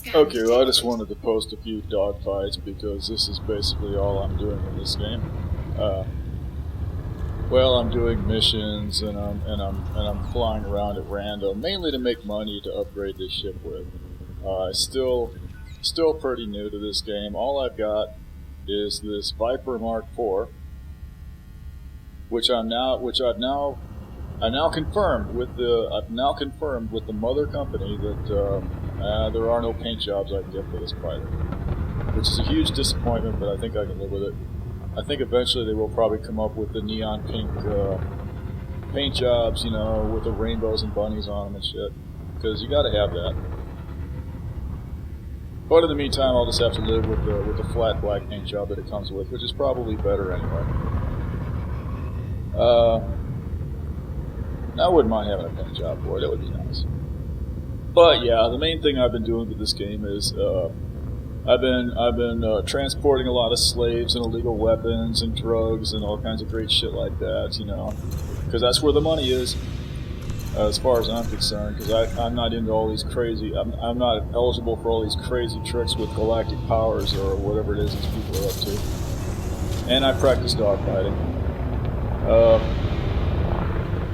Okay, well, I just wanted to post a few dogfights because this is basically all I'm doing in this game. Uh, well, I'm doing missions and I'm flying around at random, mainly to make money to upgrade this ship with. Still pretty new to this game. All I've got is this Viper Mark IV, which I now confirmed with the mother company that there are no paint jobs I can get for this fighter, which is a huge disappointment, but I think I can live with it. I think eventually they will probably come up with the neon pink paint jobs, with the rainbows and bunnies on them and shit, because you got to have that. But in the meantime, I'll just have to live with the flat black paint job that it comes with, which is probably better anyway. I wouldn't mind having a paint job for it. That would be nice. But yeah, the main thing I've been doing with this game is I've been transporting a lot of slaves and illegal weapons and drugs and all kinds of great shit like that, because that's where the money is, as far as I'm concerned. Because I'm not into all these crazy. I'm not eligible for all these crazy tricks with galactic powers or whatever it is these people are up to. And I practice dogfighting.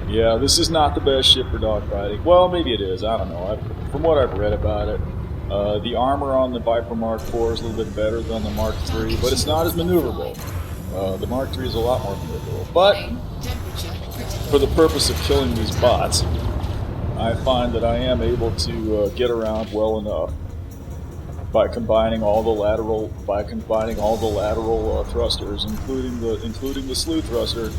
Yeah, this is not the best ship for dogfighting. Well, maybe it is. I don't know. From what I've read about it, the armor on the Viper Mark IV is a little bit better than the Mark III, but it's not as maneuverable. The Mark III is a lot more maneuverable. But for the purpose of killing these bots, I find that I am able to get around well enough by combining all the lateral thrusters, including the slew thruster.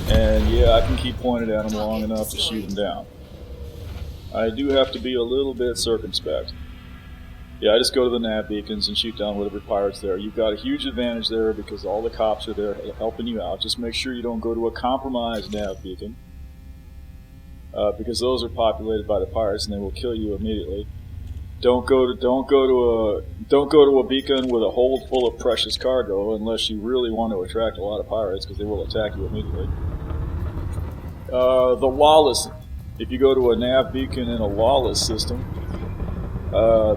And yeah, I can keep pointed at them long enough to shoot them down. I do have to be a little bit circumspect. Yeah, I just go to the nav beacons and shoot down whatever pirate's there. You've got a huge advantage there because all the cops are there helping you out. Just make sure you don't go to a compromised nav beacon, because those are populated by the pirates and they will kill you immediately. Don't go to a beacon with a hold full of precious cargo unless you really want to attract a lot of pirates, because they will attack you immediately. The lawless. If you go to a nav beacon in a lawless system,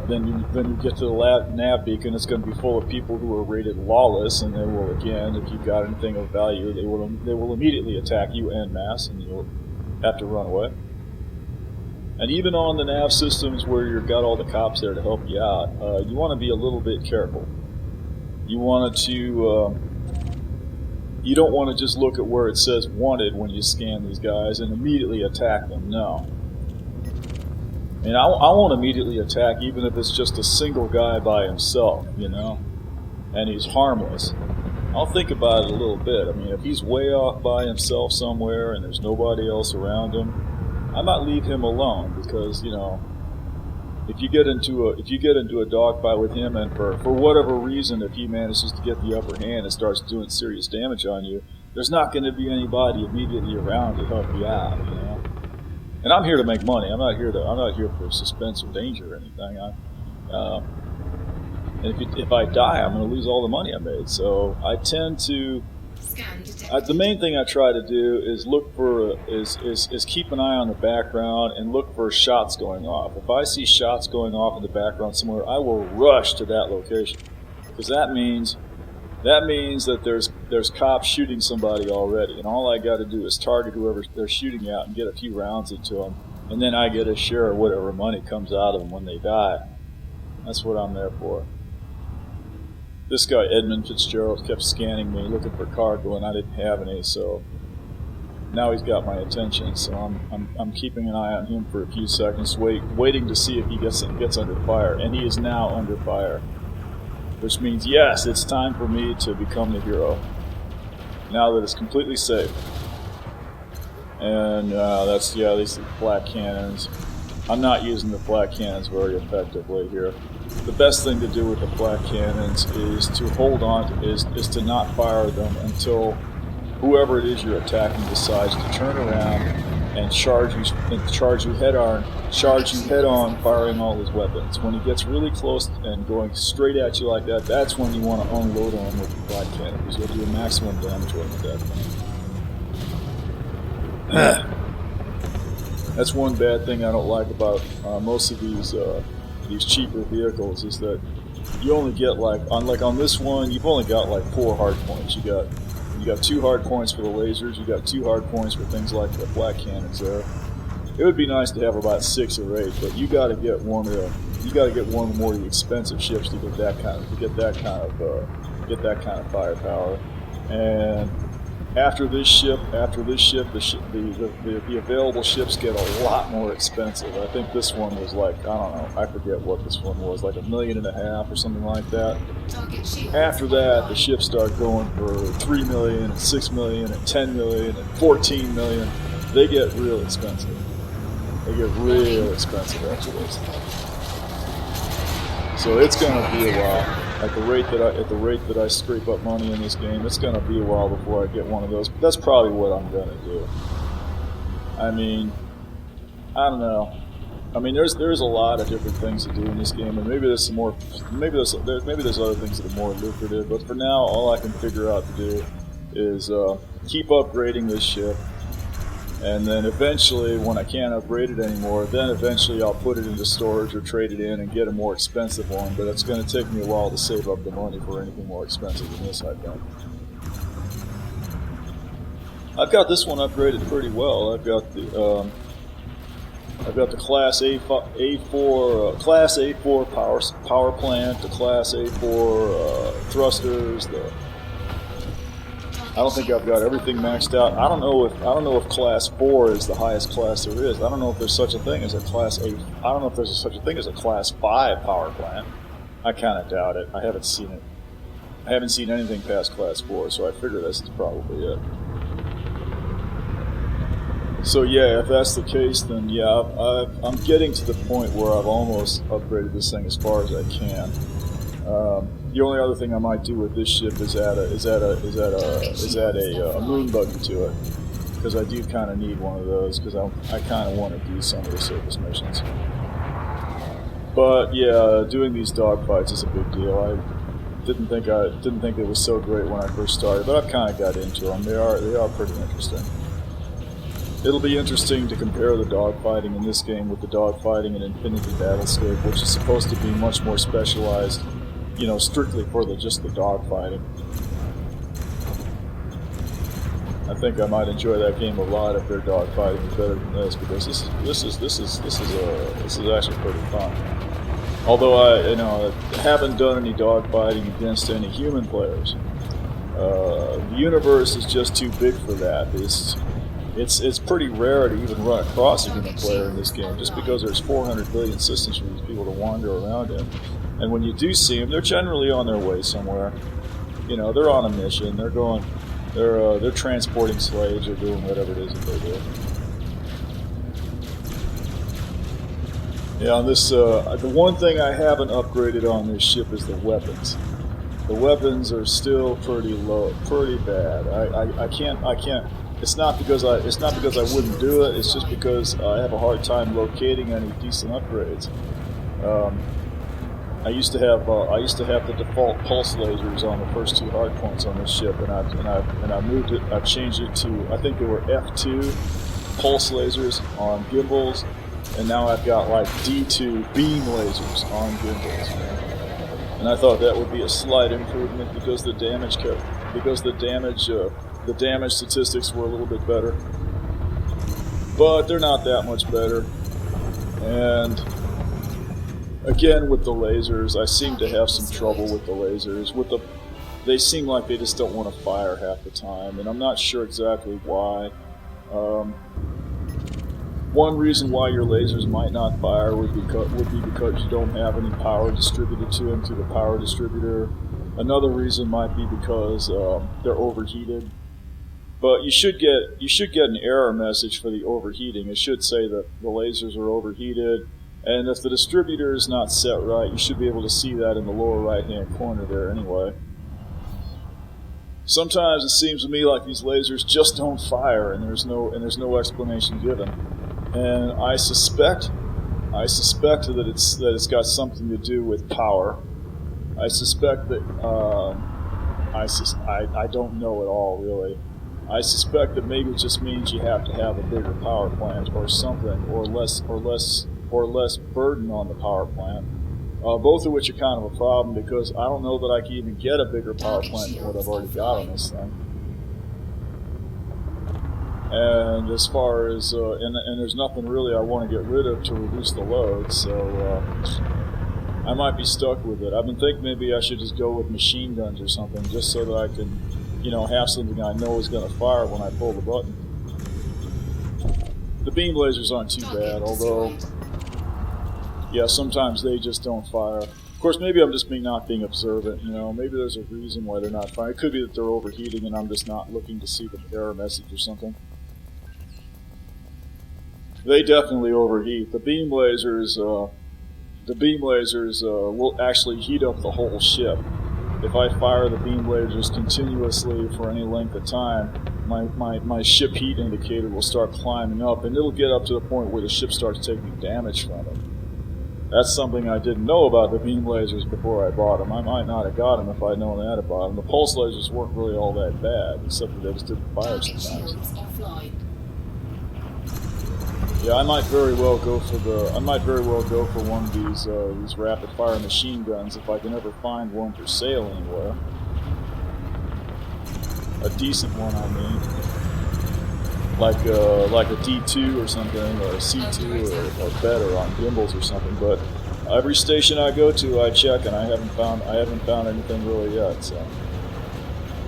then you get to the nav beacon, it's going to be full of people who are rated lawless, and they will, again, if you've got anything of value, they will immediately attack you en masse, and you'll have to run away. And even on the nav systems where you've got all the cops there to help you out, you want to be a little bit careful. You don't want to just look at where it says wanted when you scan these guys and immediately attack them. No. And I won't immediately attack even if it's just a single guy by himself, and he's harmless. I'll think about it a little bit. I mean, if he's way off by himself somewhere and there's nobody else around him, I might leave him alone, because, if you get into a dogfight with him, and for whatever reason, if he manages to get the upper hand and starts doing serious damage on you, there's not going to be anybody immediately around to help you out, And I'm here to make money. I'm not here for suspense or danger or anything. And if I die, I'm going to lose all the money I made. So I tend to. The main thing I try to do is is keep an eye on the background and look for shots going off. If I see shots going off in the background somewhere, I will rush to that location, because that means that there's cops shooting somebody already, and all I got to do is target whoever they're shooting at and get a few rounds into them, and then I get a share of whatever money comes out of them when they die. That's what I'm there for. This guy, Edmund Fitzgerald, kept scanning me, looking for cargo, and I didn't have any, so now he's got my attention, so I'm keeping an eye on him for a few seconds, waiting to see if he gets under fire, and he is now under fire, which means, yes, it's time for me to become the hero, now that it's completely safe. And these flak cannons. I'm not using the flak cannons very effectively here. The best thing to do with the flak cannons is to hold on, is to not fire them until whoever it is you're attacking decides to turn around and charge you head on, firing all his weapons. When he gets really close and going straight at you like that, that's when you want to unload on him with the flak cannon, because you'll do maximum damage to him at that point. That's one bad thing I don't like about most of these these cheaper vehicles is that you only get on this one, you've only got like 4 hard points. You got 2 hard points for the lasers. You got 2 hard points for things like the black cannons there. It would be nice to have about 6 or 8, but you got to get one of the more expensive ships to get that kind of firepower. And after this ship, the available ships get a lot more expensive. I think this one was like, I don't know, I forget what this one was, like $1.5 million or something like that. After that, the ships start going for $3 million, and $6 million, and $10 million, and $14 million. They get real expensive. After this. So it's gonna be a while. At the rate that I scrape up money in this game, it's gonna be a while before I get one of those. But that's probably what I'm gonna do. I mean, I don't know. I mean, there's a lot of different things to do in this game, and maybe there's other things that are more lucrative. But for now, all I can figure out to do is keep upgrading this ship. And then eventually, when I can't upgrade it anymore, then eventually I'll put it into storage or trade it in and get a more expensive one. But it's going to take me a while to save up the money for anything more expensive than this, I think. I've got this one upgraded pretty well. I've got the Class A4 Class A4 power plant, the Class A4 thrusters, I don't think I've got everything maxed out. I don't know if Class 4 is the highest class there is. I don't know if there's such a thing as a Class 8. I don't know if there's such a thing as a Class 5 power plant. I kind of doubt it. I haven't seen it. I haven't seen anything past Class 4, so I figure this is probably it. So yeah, if that's the case, then yeah, I'm getting to the point where I've almost upgraded this thing as far as I can. The only other thing I might do with this ship is add a moon buggy to it, because I do kind of need one of those, because I kind of want to do some of the surface missions. But yeah, doing these dogfights is a big deal. I didn't think it was so great when I first started, but I've kind of got into them. They are pretty interesting. It'll be interesting to compare the dogfighting in this game with the dogfighting in Infinity Battlescape, which is supposed to be much more specialized, strictly for just the dogfighting. I think I might enjoy that game a lot if their dogfighting is better than this, because this is actually pretty fun. Although I haven't done any dogfighting against any human players. The universe is just too big for that. It's pretty rare to even run across a human player in this game, just because there's 400 billion systems for these people to wander around in. And when you do see them, they're generally on their way somewhere. They're on a mission. They're transporting slaves or doing whatever it is that they do. Yeah, on this, the one thing I haven't upgraded on this ship is the weapons. The weapons are still pretty low, pretty bad. I can't. It's not because I wouldn't do it. It's just because I have a hard time locating any decent upgrades. I used to have the default pulse lasers on the first 2 hard points on this ship, and I moved it. I changed it to, I think they were F2 pulse lasers on gimbals, and now I've got like D2 beam lasers on gimbals. And I thought that would be a slight improvement because the damage statistics were a little bit better, but they're not that much better. And again, with the lasers, I seem to have some trouble with the lasers. They seem like they just don't want to fire half the time, and I'm not sure exactly why. One reason why your lasers might not fire would be because you don't have any power distributed to them through the power distributor. Another reason might be because they're overheated. But you should get an error message for the overheating. It should say that the lasers are overheated. And if the distributor is not set right, you should be able to see that in the lower right-hand corner there anyway. Sometimes it seems to me like these lasers just don't fire, and there's no explanation given. And I suspect that it's got something to do with power. I suspect that I don't know at all really. I suspect that maybe it just means you have to have a bigger power plant or something, or or less burden on the power plant. Both of which are kind of a problem because I don't know that I can even get a bigger power plant than what I've already got on this thing. And as far as, and there's nothing really I want to get rid of to reduce the load, so I might be stuck with it. I've been thinking maybe I should just go with machine guns or something, just so that I can, have something I know is going to fire when I pull the button. The beam lasers aren't too bad, although, yeah, sometimes they just don't fire. Of course, maybe I'm just not being observant, maybe there's a reason why they're not firing. It could be that they're overheating and I'm just not looking to see the error message or something. They definitely overheat. The beam lasers will actually heat up the whole ship. If I fire the beam lasers continuously for any length of time, my ship heat indicator will start climbing up, and it'll get up to the point where the ship starts taking damage from it. That's something I didn't know about the beam lasers before I bought them. I might not have got them if I'd known that about them. The pulse lasers weren't really all that bad, except that they just didn't fire sometimes. Yeah, I might very well go for one of these rapid fire machine guns if I can ever find one for sale anywhere. A decent one, I mean, like a D2 or something, or a C2 or better on gimbals or something. But every station I go to, I check, and I haven't found anything really yet. So.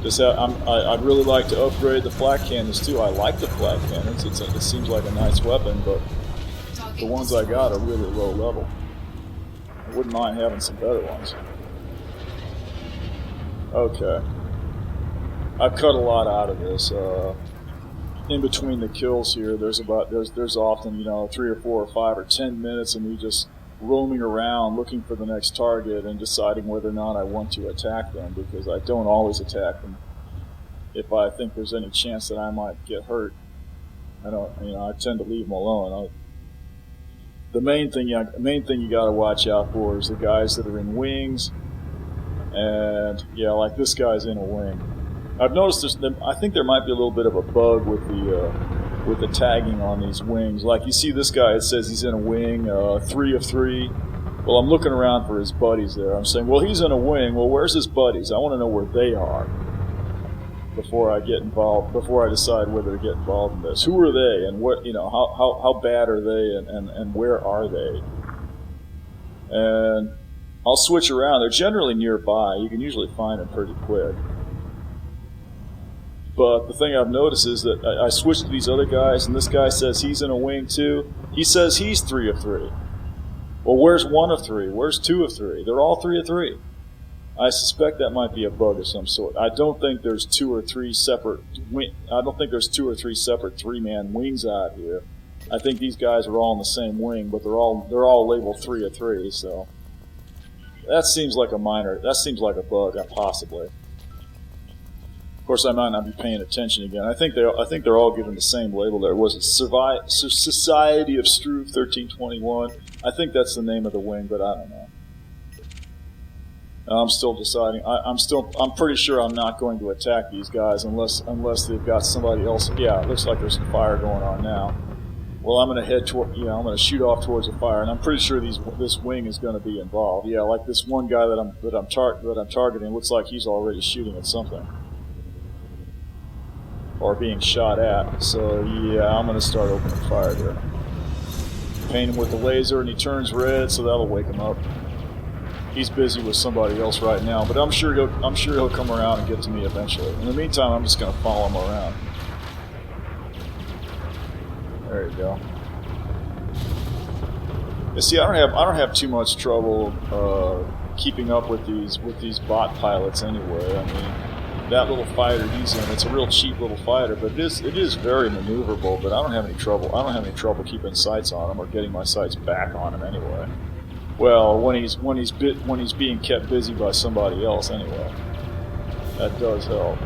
I'd really like to upgrade the flak cannons too. I like the flak cannons. It seems like a nice weapon, but the ones I got are really low level. I wouldn't mind having some better ones. Okay. I've cut a lot out of this. In between the kills here, there's often 3 or 4 or 5 or 10 minutes of me just roaming around looking for the next target and deciding whether or not I want to attack them, because I don't always attack them if I think there's any chance that I might get hurt. I tend to leave them alone. The main thing you got to watch out for is the guys that are in wings, and like this guy's in a wing. I've noticed I think there might be a little bit of a bug with the tagging on these wings. Like you see this guy, it says he's in a wing, 3 of 3. Well, I'm looking around for his buddies there. I'm saying, well, he's in a wing. Well, where's his buddies? I want to know where they are before I get involved, before I decide whether to get involved in this. Who are they, and what, how bad are they, and where are they? And I'll switch around. They're generally nearby. You can usually find them pretty quick. But the thing I've noticed is that I switched to these other guys, and this guy says he's in a wing too. He says he's 3 of 3. Well, where's 1 of 3? Where's 2 of 3? They're all 3 of 3. I suspect that might be a bug of some sort. I don't think there's 2 or 3 separate 3-man wings out here. I think these guys are all in the same wing, but they're all labeled 3 of 3. So that seems like a bug, possibly. Of course, I might not be paying attention again. I think they're all given the same label there. Was it Society of Struve 1321? I think that's the name of the wing, but I don't know. I'm still deciding. I'm pretty sure I'm not going to attack these guys unless they've got somebody else. Yeah, it looks like there's some fire going on now. Well, I'm going to head toward. I'm going to shoot off towards the fire, and I'm pretty sure this wing is going to be involved. Yeah, like this one guy that I'm targeting looks like he's already shooting at something. Or being shot at. So yeah, I'm going to start opening fire here. Paint him with the laser, and he turns red, so that'll wake him up. He's busy with somebody else right now, but I'm sure he'll come around and get to me eventually. In the meantime, I'm just going to follow him around. There you go. You see, I don't have too much trouble keeping up with these bot pilots anyway. I mean, that little fighter he's in, it's a real cheap little fighter, but it is very maneuverable. But I don't have any trouble. Keeping sights on him or getting my sights back on him anyway. Well, when he's being kept busy by somebody else anyway, that does help.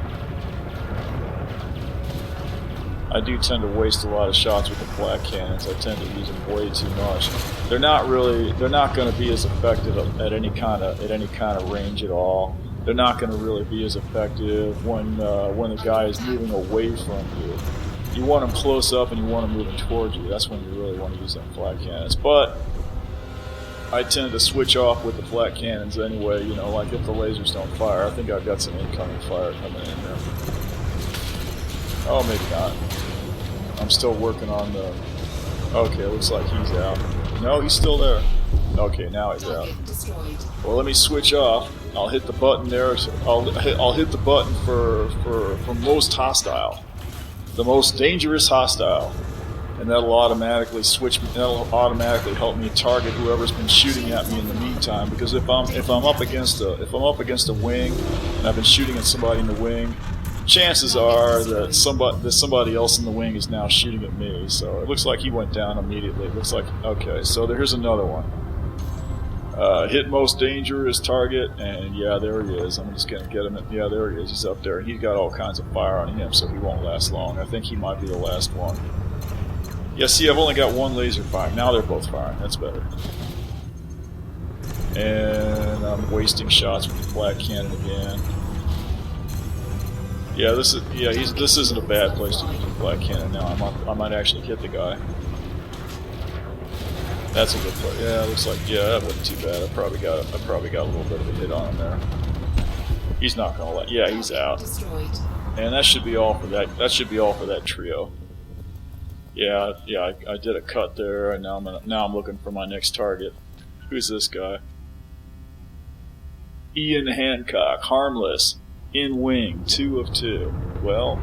I do tend to waste a lot of shots with the flak cannons. I tend to use them way too much. They're not going to be as effective at any kind of range at all. They're not going to really be as effective when the guy is moving away from you. You want them close up and you want them moving towards you. That's when you really want to use them flak cannons. But I tend to switch off with the flat cannons anyway, you know, like if the lasers don't fire. I think I've got some incoming fire coming in there. Oh, maybe not. I'm still working on the... Okay, looks like he's out. No, he's still there. Okay, now he's out. Well, let me switch off. I'll hit the button there. I'll hit the button for most hostile. The most dangerous hostile. And that'll automatically that'll automatically help me target whoever's been shooting at me in the meantime. Because if I'm up against a wing and I've been shooting at somebody in the wing, chances are that somebody else in the wing is now shooting at me. So it looks like he went down immediately. It looks like, okay, so here's another one. Hit most dangerous target, and yeah, there he is. I'm just gonna get him. Yeah, there he is. He's up there. He's got all kinds of fire on him, so he won't last long. I think he might be the last one. Yeah, see, I've only got one laser firing. Now they're both firing. That's better. And I'm wasting shots with the flat cannon again. Yeah, this isn't a bad place to use the flat cannon now. I might actually hit the guy. That's a good play. Yeah, it looks like, yeah, that wasn't too bad. I probably got a little bit of a hit on him there. He's not gonna let. Yeah, he's out. And that should be all for that. That should be all for that trio. Yeah, I did a cut there, and now I'm looking for my next target. Who's this guy? Ian Hancock, harmless, in wing, 2 of 2. Well,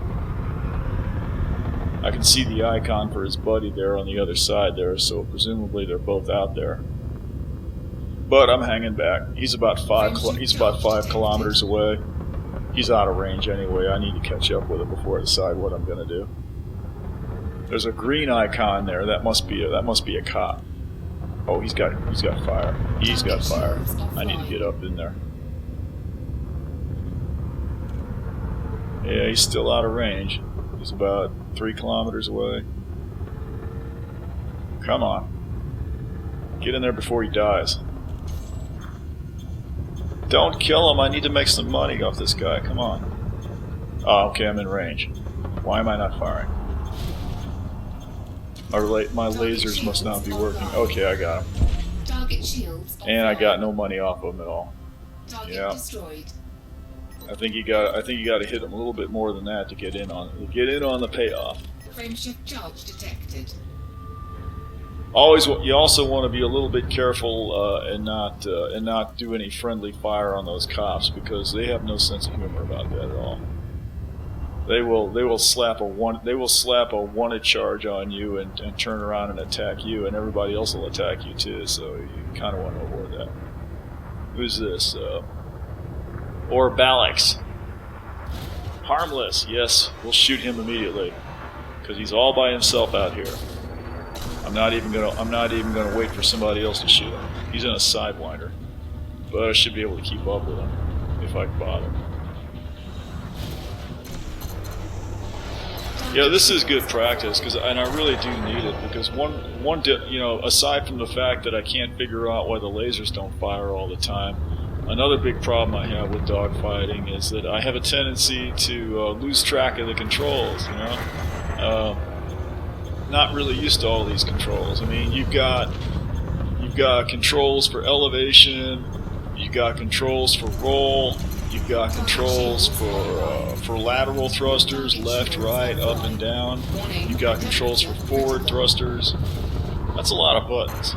I can see the icon for his buddy there on the other side there, so presumably they're both out there. But I'm hanging back. He's about 5 kilometers away. He's out of range anyway. I need to catch up with him before I decide what I'm going to do. There's a green icon there. That must be a cop. Oh, he's got fire. He's got fire. I need to get up in there. Yeah, he's still out of range. He's about 3 kilometers away. Come on. Get in there before he dies. Don't kill him. I need to make some money off this guy. Come on. Oh, okay, I'm in range. Why am I not firing? My lasers must not be working. Okay, I got him. And I got no money off of him at all. Yeah. I think you got to hit him a little bit more than that to get in on the payoff. Frameshift charge detected. You also want to be a little bit careful and not do any friendly fire on those cops, because they have no sense of humor about that at all. They will slap a wanted charge on you and turn around and attack you, and everybody else will attack you too. So you kind of want to avoid that. Who's this? Or Balix. Harmless. Yes, we'll shoot him immediately because he's all by himself out here. I'm not even gonna wait for somebody else to shoot him. He's in a sidewinder, but I should be able to keep up with him if I can bother. Yeah, this is good practice, and I really do need it, because aside from the fact that I can't figure out why the lasers don't fire all the time, another big problem I have with dogfighting is that I have a tendency to lose track of the controls. Not really used to all these controls. I mean, you've got controls for elevation, you've got controls for roll, you've got controls for lateral thrusters, left, right, up, and down. You've got controls for forward thrusters. That's a lot of buttons,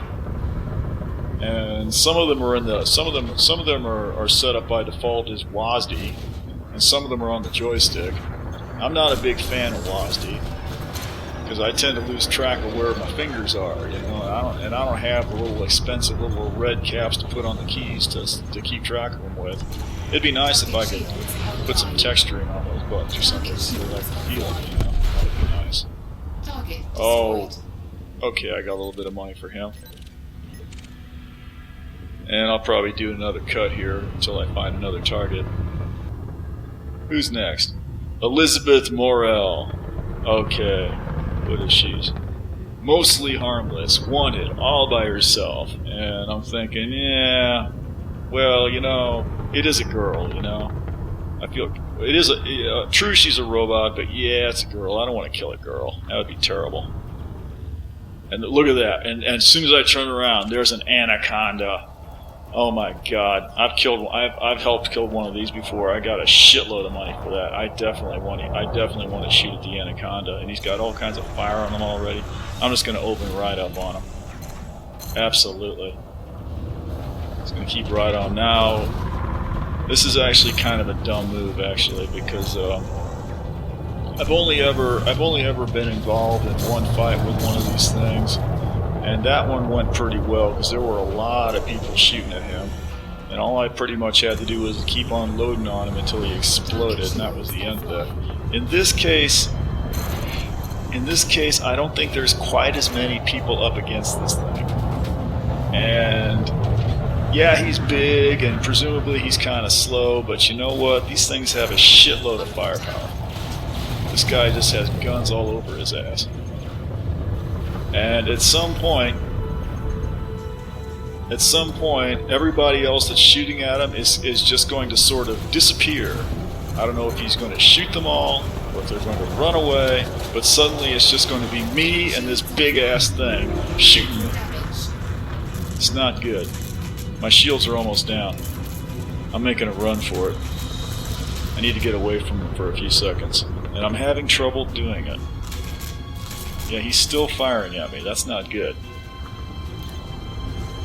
and some of them are set up by default as WASD, and some of them are on the joystick. I'm not a big fan of WASD, because I tend to lose track of where my fingers are, I don't have the little expensive little red caps to put on the keys to keep track of them with. It'd be nice if I could put some texturing on those buttons or something so that I can feel it, That'd be nice. Oh, okay, I got a little bit of money for him. And I'll probably do another cut here until I find another target. Who's next? Elizabeth Morel. Okay. What is she? Mostly harmless, wanted, all by herself. And I'm thinking, yeah, well, it is a girl, I feel it is true she's a robot, but yeah, it's a girl. I don't want to kill a girl. That would be terrible. And look at that. And as soon as I turn around, there's an anaconda. Oh my God! I've helped kill one of these before. I got a shitload of money for that. I definitely want to shoot at the anaconda, and he's got all kinds of fire on him already. I'm just going to open right up on him. Absolutely. Just going to keep right on now. This is actually kind of a dumb move, actually, because I've only ever been involved in one fight with one of these things. And that one went pretty well because there were a lot of people shooting at him. And all I pretty much had to do was keep on loading on him until he exploded, and that was the end of that. In this case, I don't think there's quite as many people up against this thing. And yeah, he's big, and presumably he's kind of slow, but you know what? These things have a shitload of firepower. This guy just has guns all over his ass. And at some point, everybody else that's shooting at him is just going to sort of disappear. I don't know if he's going to shoot them all, or if they're going to run away, but suddenly it's just going to be me and this big-ass thing shooting him. It's not good. My shields are almost down. I'm making a run for it. I need to get away from him for a few seconds, and I'm having trouble doing it. Yeah, he's still firing at me. That's not good.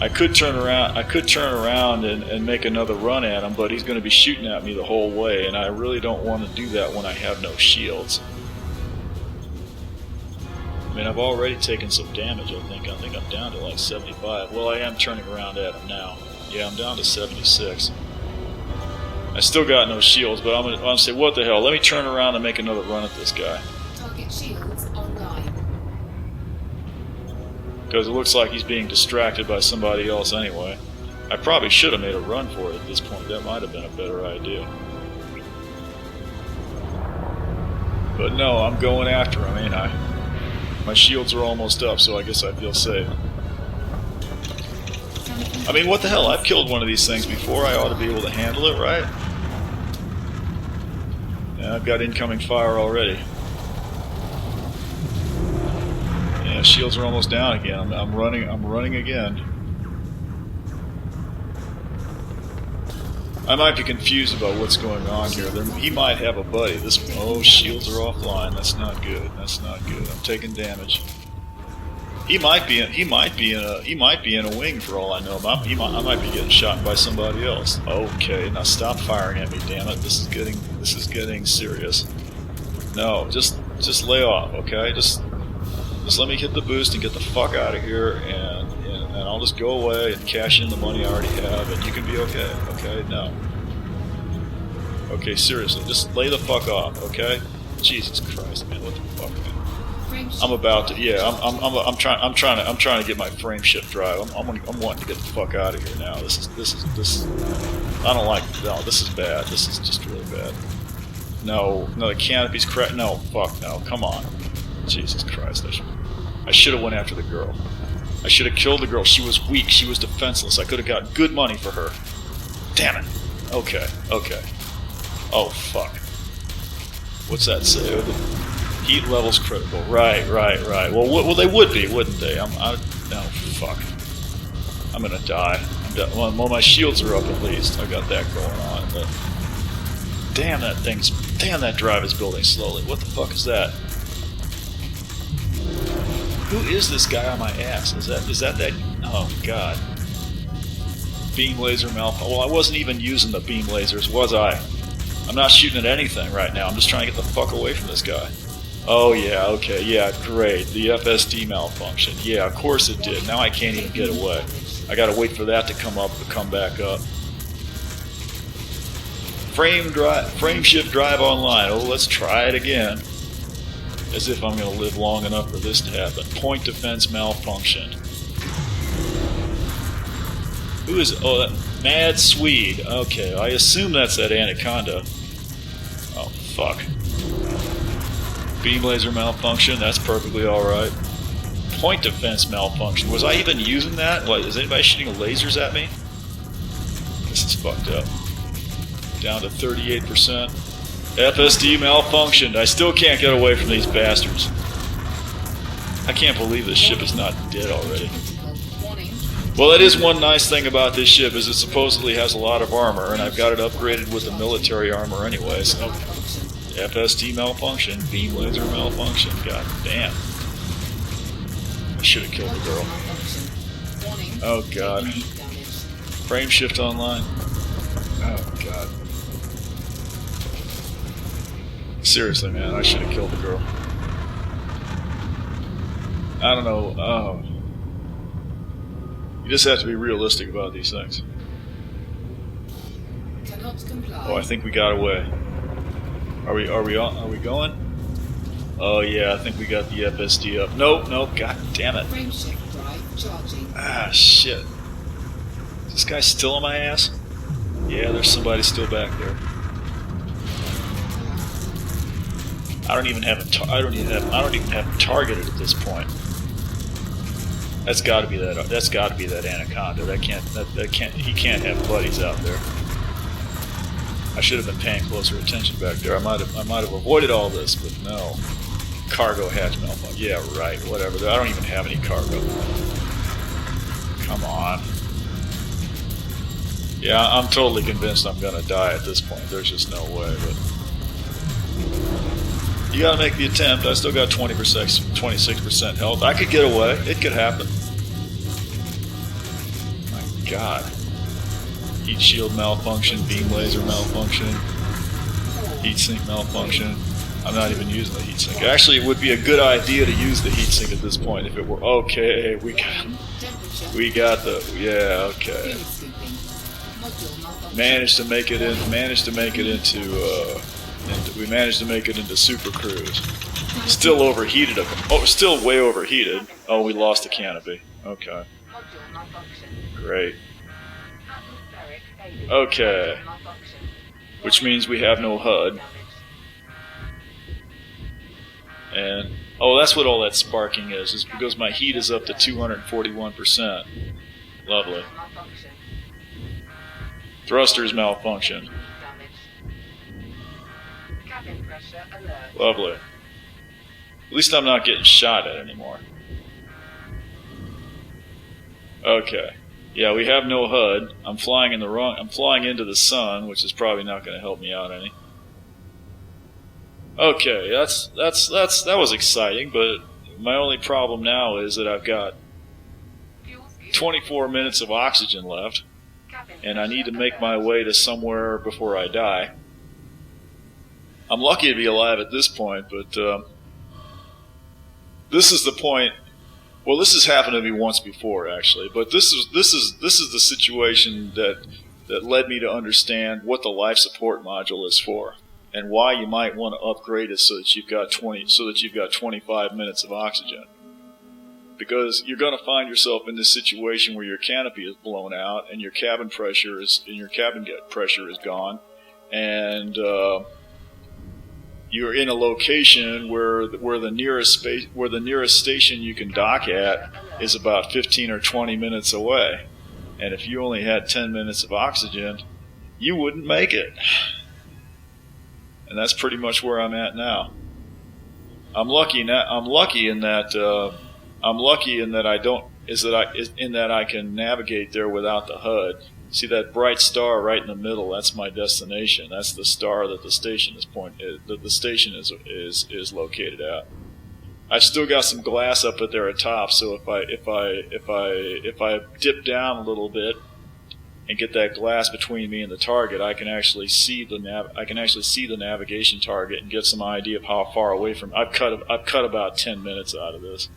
I could turn around and make another run at him, but he's going to be shooting at me the whole way, and I really don't want to do that when I have no shields. I mean, I've already taken some damage, I think I'm down to like 75. Well, I am turning around at him now. Yeah, I'm down to 76. I still got no shields, but I'm going to say, what the hell? Let me turn around and make another run at this guy. Target shields online. Because it looks like he's being distracted by somebody else anyway. I probably should have made a run for it at this point. That might have been a better idea. But no, I'm going after him, ain't I? My shields are almost up, so I guess I feel safe. I mean, what the hell? I've killed one of these things before. I ought to be able to handle it, right? Yeah, I've got incoming fire already. Yeah, shields are almost down again. I'm running again. I might be confused about what's going on here. He might have a buddy. Shields are offline. That's not good. That's not good. I'm taking damage. He might be in a wing for all I know. I might be getting shot by somebody else. Okay, now stop firing at me, damn it. This is getting serious. No, just lay off, okay? Just let me hit the boost and get the fuck out of here, and I'll just go away and cash in the money I already have, and you can be okay. Okay, no. Okay, seriously, just lay the fuck off, okay? Jesus Christ, man, what the fuck, man? I'm about to, yeah. I'm trying to get my frame shift drive. I'm wanting to get the fuck out of here now. This is. I don't like. No, this is bad. This is just really bad. No, the canopy's cracked. No, fuck no. Come on. Jesus Christ. I should have went after the girl. I should have killed the girl. She was weak. She was defenseless. I could have got good money for her. Damn it. Okay. Oh fuck. What's that say? Heat levels critical. Right. Well, they would be, wouldn't they? No, fuck. I'm gonna die. Well, my shields are up at least. I got that going on. But damn, that drive is building slowly. What the fuck is that? Who is this guy on my ass? Is that? Oh god. Beam laser malfunction. Well, I wasn't even using the beam lasers, was I? I'm not shooting at anything right now. I'm just trying to get the fuck away from this guy. Oh yeah, okay, yeah, great. The FSD malfunction. Yeah, of course it did. Now I can't even get away. I gotta wait for that to come back up. Frame shift drive online. Oh, let's try it again. As if I'm gonna live long enough for this to happen. Point defense malfunction. Who is it? Oh, that Mad Swede. Okay, I assume that's that anaconda. Oh, fuck. Beam laser malfunction, that's perfectly alright. Point defense malfunction. Was I even using that? Like, is anybody shooting lasers at me? This is fucked up. Down to 38%. FSD malfunctioned. I still can't get away from these bastards. I can't believe this ship is not dead already. Warning. Well, that is one nice thing about this ship, is it supposedly has a lot of armor, and I've got it upgraded with the military armor anyway, so... FST malfunction, beam laser malfunction, god damn. I should have killed the girl. Warning. Oh god. Damage. Frame shift online. Oh god. Seriously, man, I should have killed the girl. I don't know. Oh. You just have to be realistic about these things. Cannot comply. Oh, I think we got away. Are we going? Oh yeah, I think we got the FSD up. Nope, god damn it. Frame shift drive charging. Ah shit. Is this guy still on my ass? Yeah, there's somebody still back there. I don't even have him targeted at this point. That's got to be that anaconda. He can't have buddies out there. I should have been paying closer attention back there. I might have avoided all this, but no. Cargo hatch malfunction. Yeah, right. Whatever. I don't even have any cargo. Come on. Yeah, I'm totally convinced I'm gonna die at this point. There's just no way. But you gotta make the attempt. I still got 26% health. I could get away. It could happen. My God. Heat shield malfunction, beam laser malfunction, heatsink malfunction. I'm not even using the heatsink. Actually, it would be a good idea to use the heatsink at this point if it were okay. We got the okay. Managed to make it into Super Cruise. Still overheated. Still way overheated. Oh, we lost the canopy. Okay. Great. Okay. Which means we have no HUD. And, oh, that's what all that sparking is because my heat is up to 241%. Lovely. Thrusters malfunction. Lovely. At least I'm not getting shot at anymore. Okay. Yeah, we have no HUD. I'm flying into the sun, which is probably not going to help me out any. Okay, that was exciting, but my only problem now is that I've got 24 minutes of oxygen left, and I need to make my way to somewhere before I die. I'm lucky to be alive at this point, but this is the point. Well, this has happened to me once before, actually, but this is the situation that led me to understand what the life support module is for, and why you might want to upgrade it so that you've got 25 minutes of oxygen. Because you're going to find yourself in this situation where your canopy is blown out and your cabin pressure is gone, and you're in a location where the nearest station you can dock at is about 15 or 20 minutes away, and if you only had 10 minutes of oxygen, you wouldn't make it. And that's pretty much where I'm at now. I'm lucky in that I can navigate there without the HUD. See that bright star right in the middle? That's my destination. That's the star that the station is located at. I've still got some glass up at there at top, so if I dip down a little bit and get that glass between me and the target, I can actually see the navigation target and get some idea of how far away from. I've cut about 10 minutes out of this.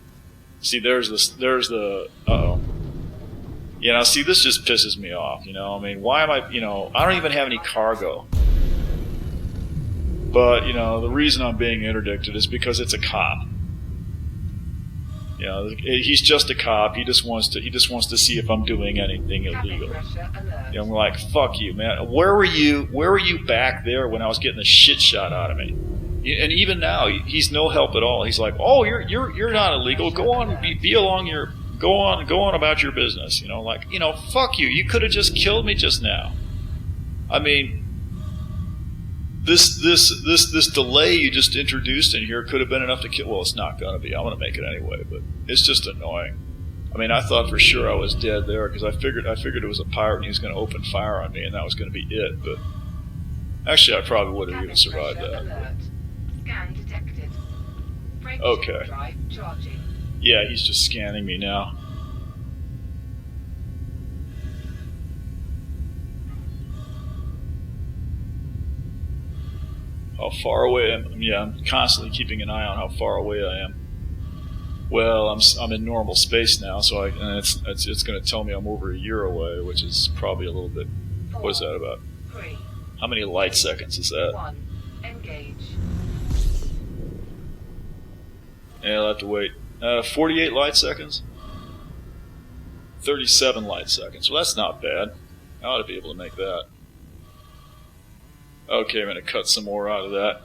See, there's the uh-oh. You know, see, this just pisses me off, you know. I mean, why am I don't even have any cargo. But, the reason I'm being interdicted is because it's a cop. He's just a cop. He just wants to see if I'm doing anything illegal. I'm like, fuck you, man. Where were you back there when I was getting the shit shot out of me? And even now, he's no help at all. He's like, oh, you're not illegal. Go on, go on about your business. Fuck you. You could have just killed me just now. I mean, this delay you just introduced in here could have been enough to kill. Well, it's not going to be. I'm going to make it anyway, but it's just annoying. I mean, I thought for sure I was dead there because I figured it was a pirate and he was going to open fire on me, and that was going to be it. But actually, I probably would have even survived that. Scan detected. Okay. Drive charging. Yeah, he's just scanning me now. How far away am I? Yeah, I'm constantly keeping an eye on how far away I am. Well, I'm in normal space now, so it's going to tell me I'm over a year away, which is probably a little bit. What is that about? 3, How many light seconds is that? 1. Engage. Yeah, I'll have to wait. 48 light seconds? 37 light seconds. Well, that's not bad. I ought to be able to make that. Okay, I'm going to cut some more out of that.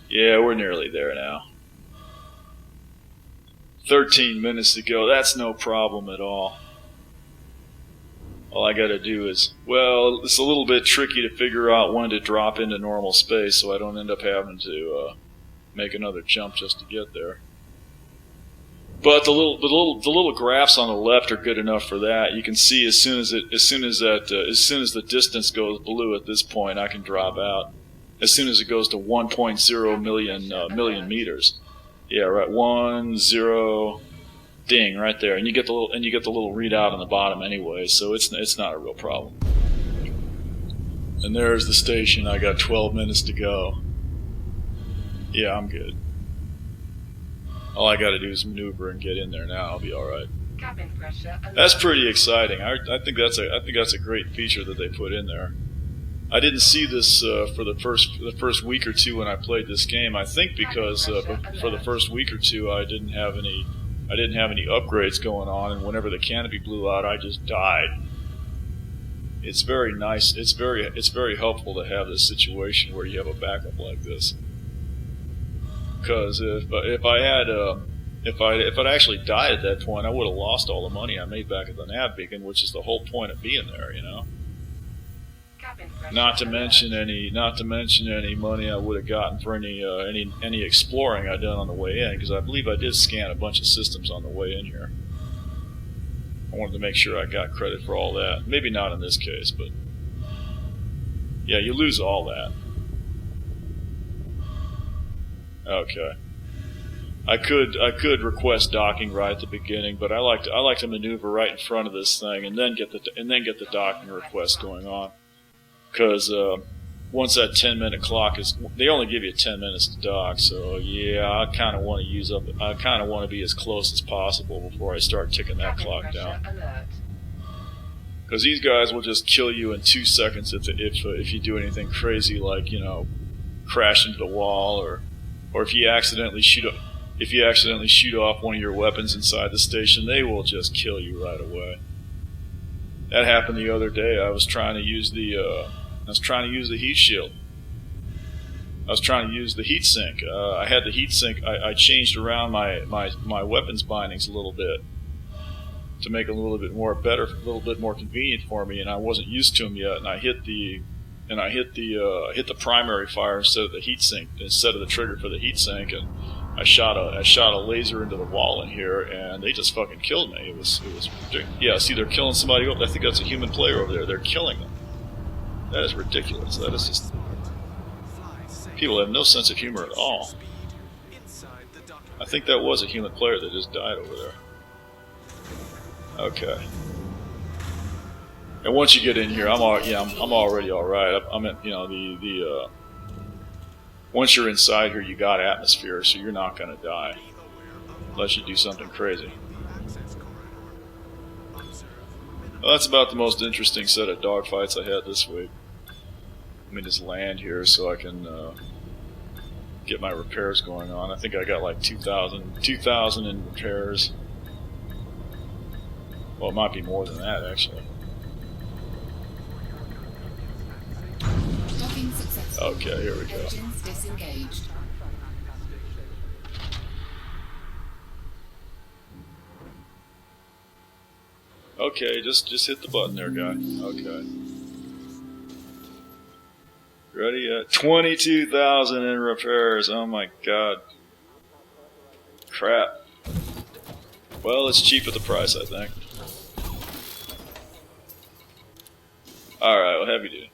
Yeah, we're nearly there now. 13 minutes to go. That's no problem at all. All I got to do is, well, it's a little bit tricky to figure out when to drop into normal space so I don't end up having to make another jump just to get there. But the little graphs on the left are good enough for that. You can see as soon as the distance goes blue at this point, I can drop out. As soon as it goes to 1.0 million meters, yeah, right, 1 0, ding, right there, and you get the little readout on the bottom anyway, so it's not a real problem. And there's the station. I got 12 minutes to go. Yeah, I'm good. All I got to do is maneuver and get in there now. I'll be all right. Cabin pressure alert. That's pretty exciting. I think that's a great feature that they put in there. I didn't see this for the first week or two when I played this game. I think because for the first week or two I didn't have any upgrades going on, and whenever the canopy blew out, I just died. It's very nice. It's very helpful to have this situation where you have a backup like this. Because if I'd actually died at that point, I would have lost all the money I made back at the nav beacon, which is the whole point of being there, you know. Not to mention any money I would have gotten for any exploring I done on the way in, because I believe I did scan a bunch of systems on the way in here. I wanted to make sure I got credit for all that. Maybe not in this case, but yeah, you lose all that. Okay. I could request docking right at the beginning, but I like to maneuver right in front of this thing and then get the docking request going on. Because once that 10-minute clock is, they only give you 10 minutes to dock. So yeah, I kind of want to be as close as possible before I start ticking that clock down. Because these guys will just kill you in 2 seconds if you do anything crazy like, you know, crash into the wall or if you accidentally shoot off one of your weapons inside the station, they will just kill you right away. That happened the other day. I was trying to use the heat shield. I was trying to use the heat sink. I had the heat sink. I changed around my weapons bindings a little bit to make it a little bit more convenient for me, and I wasn't used to them yet. And I hit the primary fire instead of the trigger for the heat sink, and I shot a laser into the wall in here, and they just fucking killed me. It was yeah. See, they're killing somebody. I think that's a human player over there. They're killing them. That is ridiculous. That is just, people have no sense of humor at all. I think that was a human player that just died over there. Okay. And once you get in here, I'm already all right. I'm at, you know, once you're inside here, you got atmosphere, so you're not going to die unless you do something crazy. Well, that's about the most interesting set of dogfights I had this week. Let me just land here so I can get my repairs going on. I think I got like 2,000 in repairs. Well, it might be more than that, actually. Okay, here we go. Engines disengaged. Okay, just hit the button there, guy. Okay. Ready? 22,000 in repairs. Oh my god. Crap. Well, it's cheap at the price, I think. Alright, well, heavy duty.